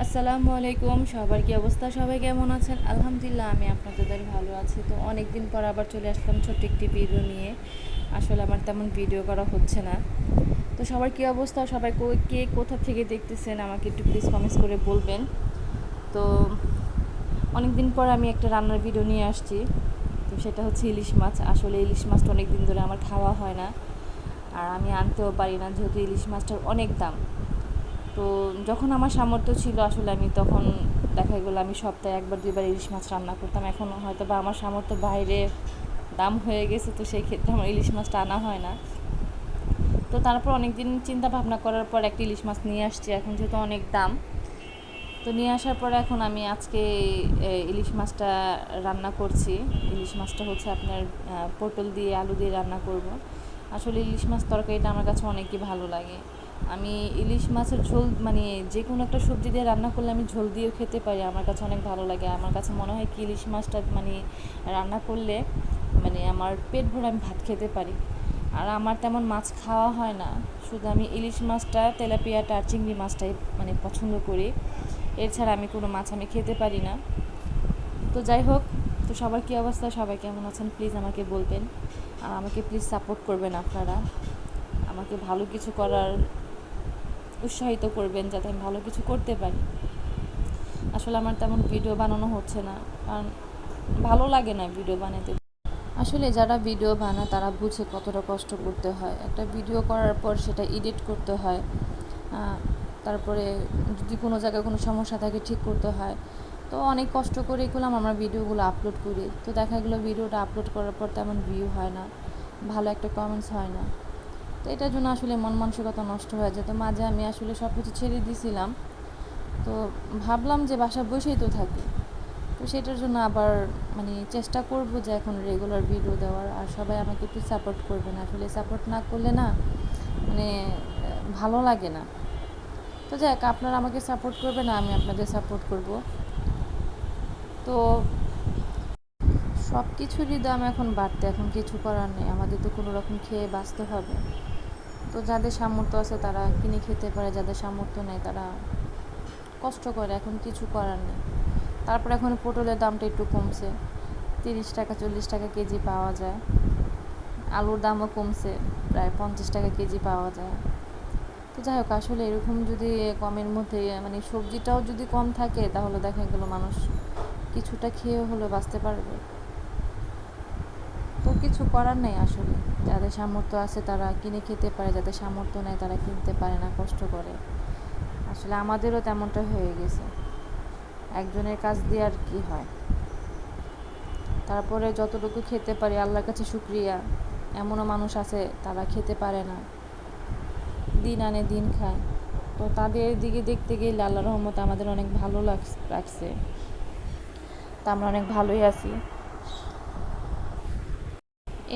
আসসালামু আলাইকুম। সবার কি অবস্থা? সবাই কেমন আছেন? আলহামদুলিল্লাহ, আমি আপনাদের ভালো আছি। তো অনেক দিন পর আবার চলে আসলাম ছোট্ট একটি ভিডিও নিয়ে। আসলে আমার তেমন ভিডিও করা হচ্ছে না। তো সবার কি অবস্থা? সবাই কে কোথা থেকে দেখতেছেন আমাকে একটু প্লিজ কমেন্টস করে বলবেন। তো অনেক দিন পর আমি একটা রান্নার ভিডিও নিয়ে আসছি। তো সেটা হচ্ছে ইলিশ মাছ। আসলে ইলিশ মাছটা অনেক দিন ধরে আমার খাওয়া হয় না, আর আমি আনতেও পারি না, যেহেতু ইলিশ মাছটার অনেক দাম। তো যখন আমার সামর্থ্য ছিল আসলে আমি তখন দেখা গেলো আমি সপ্তাহে একবার দুইবার ইলিশ মাছ রান্না করতাম। এখন হয়তো বা আমার সামর্থ্য বাইরে দাম হয়ে গেছে, তো সেই ক্ষেত্রে আমার ইলিশ মাছটা আনা হয় না। তো তারপর অনেক দিন চিন্তা ভাবনা করার পর একটা ইলিশ মাছ নিয়ে আসছি, এখন যেহেতু অনেক দাম। তো নিয়ে আসার পর এখন আমি আজকে ইলিশ মাছটা রান্না করছি। ইলিশ মাছটা হচ্ছে আপনার পটল দিয়ে আলু দিয়ে রান্না করব। আসলে ইলিশ মাছ তরকারিটা আমার কাছে অনেকই ভালো লাগে। আমি ইলিশ মাছের ঝোল মানে যে কোনো একটা সবজি দিয়ে রান্না করলে আমি ঝোল দিয়েও খেতে পারি, আমার কাছে অনেক ভালো লাগে। আমার কাছে মনে হয় কি ইলিশ মাছটা মানে রান্না করলে মানে আমার পেট ভরে আমি ভাত খেতে পারি। আর আমার তেমন মাছ খাওয়া হয় না, শুধু আমি ইলিশ মাছটা, তেলাপিয়াটা আর চিংড়ি মাছটাই মানে পছন্দ করি। এছাড়া আমি কোনো মাছ আমি খেতে পারি না। তো যাই হোক, তো সবার কী অবস্থা, সবাই কেমন আছেন প্লিজ আমাকে বলবেন। আর আমাকে প্লিজ সাপোর্ট করবেন, আপনারা আমাকে ভালো কিছু করার উৎসাহিত করবেন যাতে আমি ভালো কিছু করতে পারি। আসলে আমার তেমন ভিডিও বানানো হচ্ছে না, কারণ ভালো লাগে না ভিডিও বানাতে। আসলে যারা ভিডিও বানায় তারা বুঝে কতটা কষ্ট করতে হয়। একটা ভিডিও করার পর সেটা এডিট করতে হয়, তারপরে যদি কোনো জায়গায় কোনো সমস্যা থাকে ঠিক করতে হয়। তো অনেক কষ্ট করে করলাম আমরা ভিডিওগুলো আপলোড করি। তো দেখা গেলো ভিডিওটা আপলোড করার পর তেমন ভিউ হয় না, ভালো একটা কমেন্টস হয় না। তো এটার জন্য আসলে মন মানসিকতা নষ্ট হয়ে যায়। তো মাঝে আমি আসলে সব কিছু ছেড়ে দিয়েছিলাম। তো ভাবলাম যে বাসায় বসেই তো থাকি, তো সেটার জন্য আবার মানে চেষ্টা করব যে এখন রেগুলার ভিডিও দেওয়ার। আর সবাই আমাকে একটু সাপোর্ট করবেন, আসলে সাপোর্ট না করলে না মানে ভালো লাগে না। তো যাক, আপনারা আমাকে সাপোর্ট করবেন, আমি আপনাদের সাপোর্ট করব। তো সব কিছুরই দাম এখন বাড়তে, এখন কিছু করার নেই, আমাদের তো কোনো রকম খেয়ে বাঁচতে হবে। তো যাদের সামর্থ্য আছে তারা কিনে খেতে পারে, যাদের সামর্থ্য নেই তারা কষ্ট করে, এখন কিছু করার নেই। তারপর এখন পটলের দামটা একটু কমছে, 30 টাকা 40 টাকা কেজি পাওয়া যায়। আলুর দামও কমছে, প্রায় 50 টাকা কেজি পাওয়া যায়। তো যাই হোক, আসলে এরকম যদি কমের মধ্যে মানে সবজিটাও যদি কম থাকে তাহলে দেখা গেল মানুষ কিছুটা খেয়েও হলে বাঁচতে পারবে। তো কিছু করার নেই আসলে, যাদের সামর্থ্য আছে তারা কিনে খেতে পারে, যাদের সামর্থ্য নেই তারা কিনতে পারে না, কষ্ট করে। আসলে আমাদেরও তেমনটা হয়ে গেছে, একজনের কাজ দিয়ে আর কি হয়। তারপরে যতটুকু খেতে পারি আল্লাহর কাছে শুকরিয়া। এমনও মানুষ আছে তারা খেতে পারে না, দিন আনে দিন খায়। তো তাদের দিকে দেখতে গেলে আল্লাহর রহমতে আমাদের অনেক ভালো লাগছে, তা আমরা অনেক ভালোই আছি।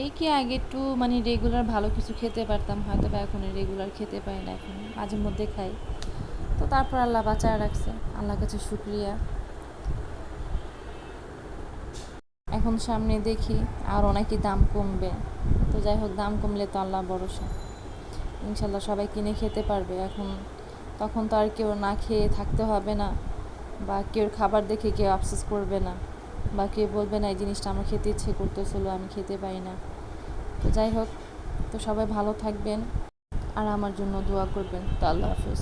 এই কি আগে একটু মানে রেগুলার ভালো কিছু খেতে পারতাম, হয়তো বা এখন রেগুলার খেতে পাই না, এখন মাঝে মধ্যে খাই। তো তারপর আল্লাহ বাঁচায় রাখছে, আল্লাহর কাছে শুকরিয়া। এখন সামনে দেখি আরও নাকি দাম কমবে। তো যাই হোক, দাম কমলে তো আল্লাহ ভরসা, ইনশাল্লাহ সবাই কিনে খেতে পারবে। এখন তখন তো আর কেউ না খেয়ে থাকতে হবে না, বা কেউ খাবার দেখে কেউ আফসোস করবে না, বা কেউ বলবে না এই জিনিসটা আমার খেতে ইচ্ছে করতেছিল আমি খেতে পাই না। তো যাই হোক, তো সবাই ভালো থাকবেন আর আমার জন্য দোয়া করবেন। তো আল্লাহ হাফেজ।